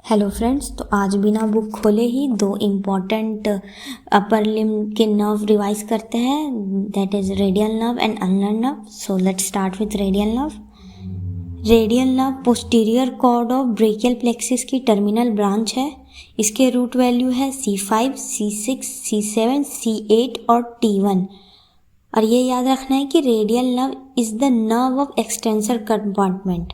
Hello friends, तो आज बिना बुक खोले ही दो इम्पॉर्टेंट अपर लिम्ब के नर्व रिवाइज करते हैं, that is radial nerve and ulnar nerve. So let's start with radial nerve. Radial nerve posterior cord of brachial plexus की टर्मिनल ब्रांच है। इसके रूट वैल्यू है C5, C6, C7, C8 और T1। और ये याद रखना है कि radial nerve is the nerve of extensor compartment.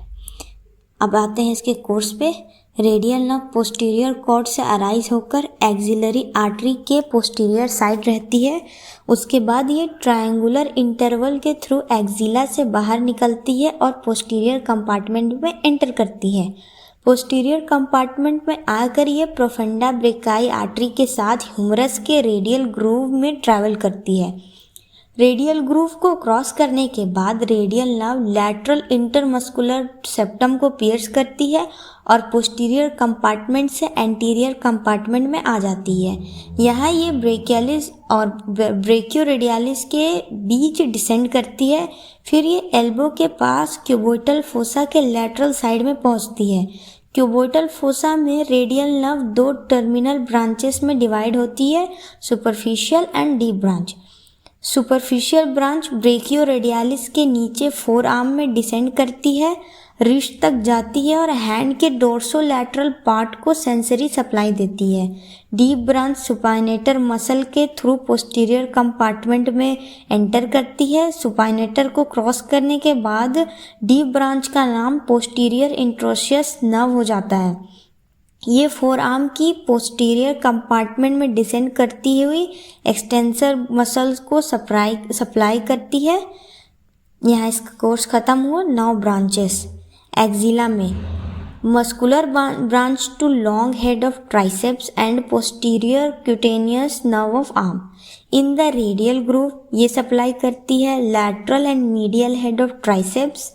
अब आते हैं इसके कोर्स पे। रेडियल नर्व पोस्टीरियर कॉर्ड से अराइज होकर एक्सिलरी आर्टरी के पोस्टीरियर साइड रहती है। उसके बाद ये ट्रायंगुलर इंटरवल के थ्रू एक्सिला से बाहर निकलती है और पोस्टीरियर कंपार्टमेंट में एंटर करती है। पोस्टीरियर कंपार्टमेंट में आकर ये प्रोफंडा ब्रेकाई आर्टरी के साथ ह्यूमरस के रेडियल ग्रूव में ट्रैवल करती है। रेडियल ग्रूव को क्रॉस करने के बाद radial nerve lateral intermuscular septum को पियर्स करती है और पोस्टीरियर कंपार्टमेंट से एंटीरियर कंपार्टमेंट में आ जाती है। यहाँ ये ब्रेकियालिस और ब्रेकियोरेडियालिस के बीच डिसेंड करती है। फिर ये एल्बो के पास क्यूबोइटल फोसा के लैटरल साइड में पहुँचती है। क्यूबोइटल फोसा में रेडियल नर्व दो टर्मिनल ब्रांचेस में डिवाइड होती है, superficial and deep branch. Superficial branch brachioradialis के नीचे फोर आर्म में डिसेंड करती है, रिस्ट तक जाती है और हैंड के डोर्सोलैटरल पार्ट को सेंसरी सप्लाई देती है। डीप ब्रांच सुपाइनेटर मसल के थ्रू पोस्टीरियर कंपार्टमेंट में एंटर करती है। सुपाइनेटर को क्रॉस करने के बाद डीप ब्रांच का नाम पोस्टीरियर इंट्रोशियस नर्व हो जाता है। ये फोर आर्म की पोस्टीरियर कंपार्टमेंट में डिसेंड करती हुई एक्सटेंसर मसल्स को सप्लाई करती है। यहाँ इसका कोर्स खत्म हुआ। 9 ब्रांचेस। एक्सिला में muscular branch to long head of triceps and posterior cutaneous nerve of arm. In the radial groove ये सप्लाई करती है lateral and medial head of triceps,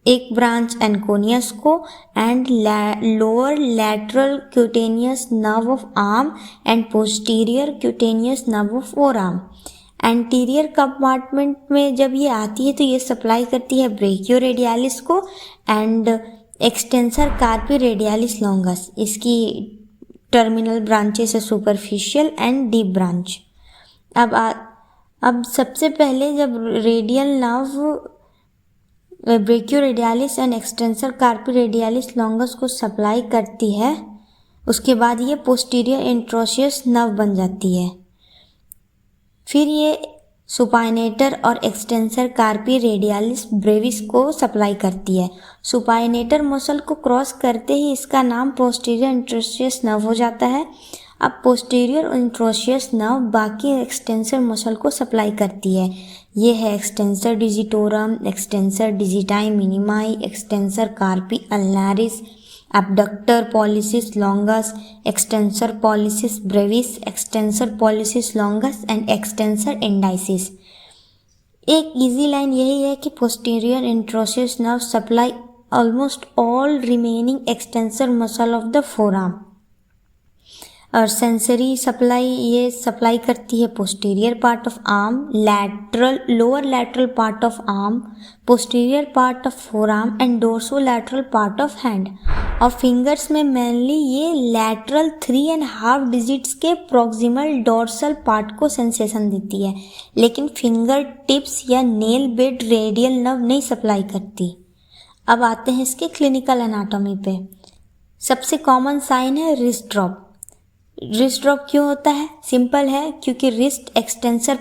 एक ब्रांच एंकोनियस को and lower lateral cutaneous nerve of arm and posterior cutaneous nerve of forearm. Anterior compartment में जब ये आती है तो ये सप्लाई करती है ब्रेकियोरेडियालिस को एंड एक्सटेंसर कार्पी रेडियालिस लॉन्गस। इसकी टर्मिनल ब्रांचेस है सुपरफिशियल एंड डीप ब्रांच। अब सबसे पहले जब radial nerve brachioradialis and extensor कार्पी radialis longus को सप्लाई करती है, उसके बाद ये पोस्टीरियर इंट्रोशियस नर्व बन जाती है। फिर ये सुपाइनेटर और एक्सटेंसर कार्पी रेडियालिस ब्रेविस को सप्लाई करती है। सुपाइनेटर मसल को क्रॉस करते ही इसका नाम पोस्टीरियर इंट्रोशियस नर्व हो जाता है। अब पोस्टीरियर इंट्रोशियस नर्व बाकी एक्सटेंसर मसल को सप्लाई करती है। ये है extensor digitorum, extensor digiti minimi, extensor carpi ulnaris, abductor pollicis longus, extensor pollicis brevis, extensor pollicis longus and extensor indicis। एक इजी लाइन यही है कि posterior interosseous nerve supply almost all remaining extensor muscle of the forearm. और sensory supply ये supply करती है posterior part of arm, lower lateral part of arm, posterior part of four arm and dorso lateral part of hand. और fingers में mainly ये lateral 3.5 digits के proximal dorsal part को sensation देती है, लेकिन फिंगर टिप्स या नेल बेड रेडियल नर्व नहीं सप्लाई करती। अब आते हैं इसके क्लिनिकल एनाटॉमी पे। सबसे कॉमन साइन है रिस्ट ड्रॉप। रिस्ट ड्रॉप क्यों होता है? सिंपल है, क्योंकि रिस्ट एक्सटेंसर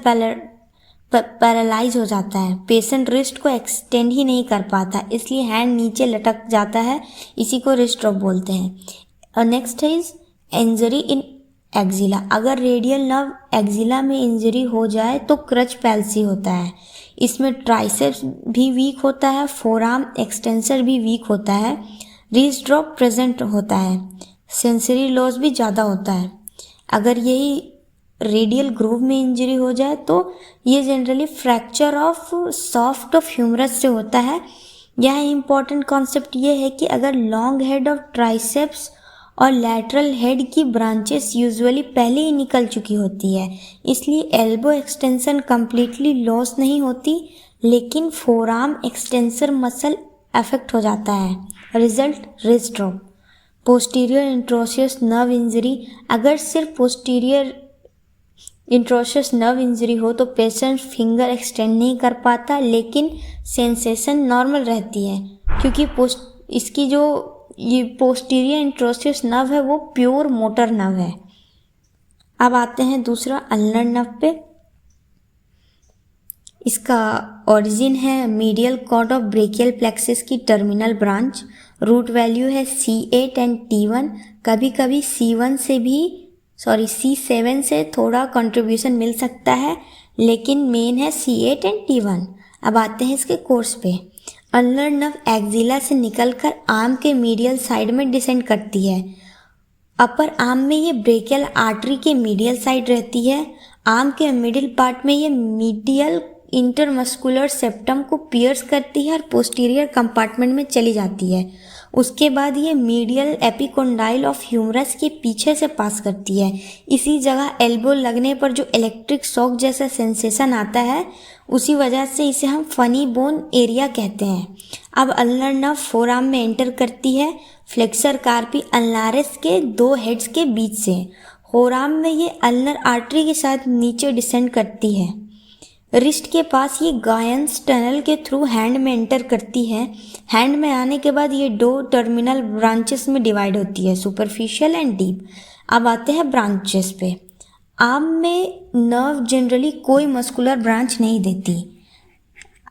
पैरालाइज हो जाता है। पेशेंट रिस्ट को एक्सटेंड ही नहीं कर पाता, इसलिए हैंड नीचे लटक जाता है। इसी को रिस्ट ड्रॉप बोलते हैं। और next is injury in axilla. अगर रेडियल नर्व एक्सिला में इंजरी हो जाए तो क्रच पैल्सी होता है। इसमें ट्राइसेप्स भी वीक होता है, फोरआर्म एक्सटेंसर भी वीक होता है, रिस्ट ड्रॉप प्रेजेंट होता है, सेंसरी लॉस भी ज़्यादा होता है। अगर यही रेडियल ग्रूव में इंजरी हो जाए तो ये generally fracture of shaft of humerus से होता है। यह इम्पॉर्टेंट कॉन्सेप्ट ये है कि अगर लॉन्ग हेड ऑफ ट्राइसेप्स और लैटरल हेड की ब्रांचेस यूजुअली पहले ही निकल चुकी होती है, इसलिए एल्बो एक्सटेंशन कम्प्लीटली लॉस नहीं होती, लेकिन फोरआर्म एक्सटेंसर मसल अफेक्ट हो जाता है। Result wrist drop. Posterior interosseous nerve injury, अगर सिर्फ पोस्टीरियर इंट्रोशियस नर्व इंजरी हो तो पेशेंट फिंगर एक्सटेंड नहीं कर पाता, लेकिन सेंसेशन नॉर्मल रहती है, क्योंकि इसकी जो ये पोस्टीरियर इंट्रोशियस नर्व है वो प्योर मोटर नर्व है। अब आते हैं दूसरा अल्नर नर्व पे। इसका ओरिजिन है medial cord of brachial plexus की टर्मिनल ब्रांच। रूट वैल्यू है C8 एंड T1। कभी कभी C7 से थोड़ा कंट्रीब्यूशन मिल सकता है, लेकिन मेन है C8 एंड T1। अब आते हैं इसके कोर्स पे। अल्नर नर्व एक्जिला से निकलकर आर्म के मीडियल साइड में डिसेंड करती है। अपर आर्म में ये ब्रेकियल आर्टरी के मीडियल साइड रहती है। आर्म के मिडिल पार्ट में ये मीडियल इंटरमस्कुलर सेप्टम को पियर्स करती है और पोस्टीरियर कंपार्टमेंट में चली जाती है। उसके बाद ये मीडियल एपिकोंडाइल ऑफ ह्यूमरस के पीछे से पास करती है। इसी जगह एल्बो लगने पर जो इलेक्ट्रिक शॉक जैसा सेंसेशन आता है, उसी वजह से इसे हम फनी बोन एरिया कहते हैं। अब अल्नर नर्व फोरआर्म में एंटर करती है फ्लेक्सर कार्पी अल्नारिस के दो हेड्स के बीच से। फोरआर्म में ये अल्नर आर्टरी के साथ नीचे डिसेंड करती है। रिस्ट के पास ये गायंस टनल के थ्रू हैंड में एंटर करती है। हैंड में आने के बाद ये दो टर्मिनल ब्रांचेस में डिवाइड होती है, सुपरफिशियल एंड डीप। अब आते हैं ब्रांचेस पे। आर्म में नर्व जनरली कोई मस्कुलर ब्रांच नहीं देती।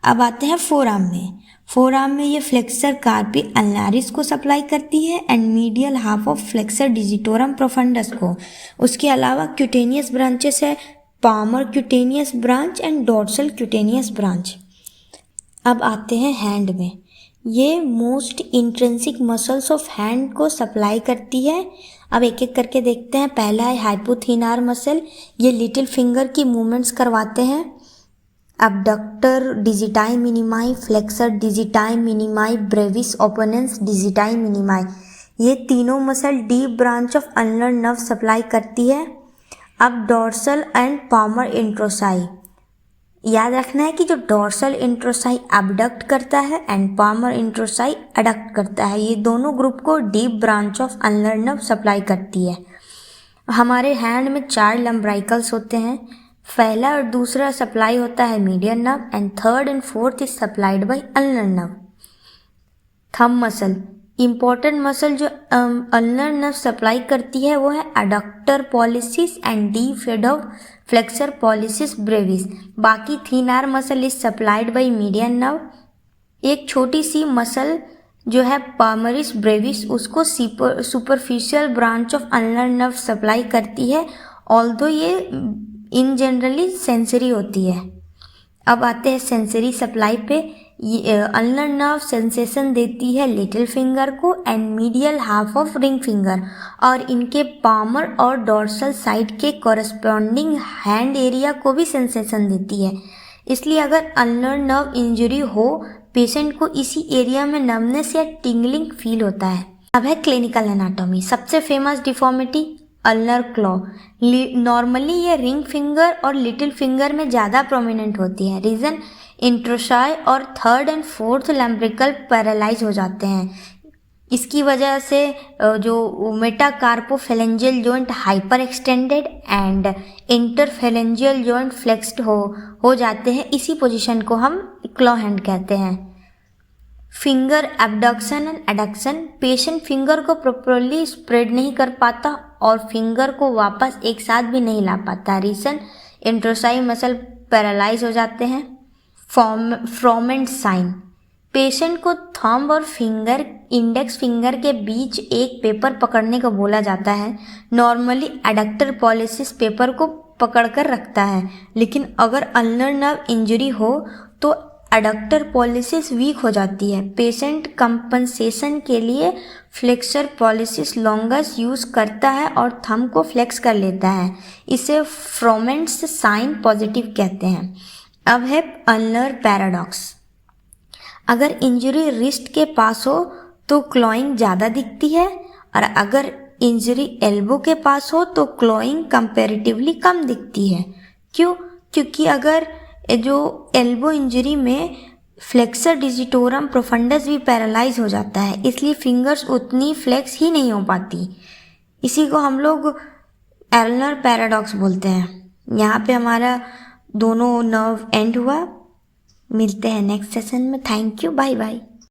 अब आते हैं फोरआर्म में। फोरआर्म में ये फ्लेक्सर कार्पी अल्नारिस को सप्लाई करती है and medial half of flexor digitorum profundus को। उसके अलावा क्यूटेनियस ब्रांचेस है, palmar cutaneous branch and dorsal cutaneous branch. अब आते हैं हैंड में। ये most intrinsic muscles of hand को सप्लाई करती है। अब एक एक करके देखते हैं। पहला है हाइपोथिनार मसल। ये लिटिल फिंगर की मूवमेंट्स करवाते हैं। abductor digiti minimi, flexor digiti minimi, brevis opponens digiti minimi, ये तीनों muscle deep branch of ulnar nerve supply करती है। अब डॉर्सल एंड पामर इंट्रोसाई, याद रखना है कि जो डॉर्सल इंट्रोसाई एबडक्ट करता है एंड पामर इंट्रोसाई एडक्ट करता है, ये दोनों ग्रुप को deep branch of ulnar nerve supply करती है। हमारे हैंड में 4 लम्ब्राइकल्स होते हैं। पहला और दूसरा सप्लाई होता है median nerve and third and fourth is supplied by ulnar nerve. Thumb muscle, important muscle जो अल्नर नर्व सप्लाई करती है वो है एडक्टर पॉलिसिस एंड डीप फेडो फ्लेक्सर पॉलिसिस ब्रेविस। बाकी thenar muscle is supplied by median nerve. एक छोटी सी मसल जो है पामरिस ब्रेविस, उसको superficial branch of ulnar nerve supply करती है, ऑल्दो ये इन जनरली सेंसरी होती है। अब आते हैं सेंसरी सप्लाई पे। अल्नर नर्व सेंसेशन देती है लिटिल फिंगर को and medial half of ring finger, और इनके पामर और डॉर्सल साइड के कॉरस्पॉन्डिंग हैंड एरिया को भी सेंसेशन देती है। इसलिए अगर अल्नर नर्व इंजरी हो, पेशेंट को इसी एरिया में नर्वनेस या टिंगलिंग फील होता है। अब है क्लिनिकल एनाटॉमी। सबसे famous deformity ulnar claw. Normally ये रिंग फिंगर और लिटिल फिंगर में ज़्यादा प्रोमिनेंट होती है। रीज़न, इंट्रोसाई और third and fourth lumbrical paralyse हो जाते हैं। इसकी वजह से जो metacarpophalangeal joint hyper extended and interphalangeal joint flexed हो जाते हैं। इसी पोजीशन को हम क्लॉ हैंड कहते हैं। Finger abduction and adduction, patient finger को प्रॉपर्ली स्प्रेड नहीं कर पाता और फिंगर को वापस एक साथ भी नहीं ला पाता। रीज़न, इंट्रोसाई मसल पैरालाइज हो जाते हैं। फ्रॉमेंट साइन, पेशेंट को थंब और फिंगर इंडेक्स फिंगर के बीच एक पेपर पकड़ने को बोला जाता है। नॉर्मली एडक्टर पॉलिसिस पेपर को पकड़कर रखता है, लेकिन अगर अल्नर नर्व इंजरी हो तो एडक्टर पॉलिसिस वीक हो जाती है। पेशेंट कंपनसेशन के लिए फ्लेक्सर पॉलिसिस लॉन्गस यूज़ करता है और थंब को फ्लेक्स कर लेता है। इसे फ्रोमेंट्स साइन पॉजिटिव कहते हैं। अब है अल्नर पैराडॉक्स। अगर इंजरी रिस्ट के पास हो तो क्लॉइंग ज़्यादा दिखती है, और अगर इंजरी एल्बो के पास हो तो क्लॉइंग कंपैरेटिवली कम दिखती है। क्यों? क्योंकि अगर जो एल्बो इंजरी में फ्लेक्सर डिजिटोरम प्रोफंडस भी पैरालाइज हो जाता है, इसलिए फिंगर्स उतनी फ्लेक्स ही नहीं हो पाती। इसी को हम लोग एल्नर पैराडॉक्स बोलते हैं। यहाँ पे हमारा दोनों नर्व एंड हुआ। मिलते हैं नेक्स्ट सेशन में। Thank you, bye bye.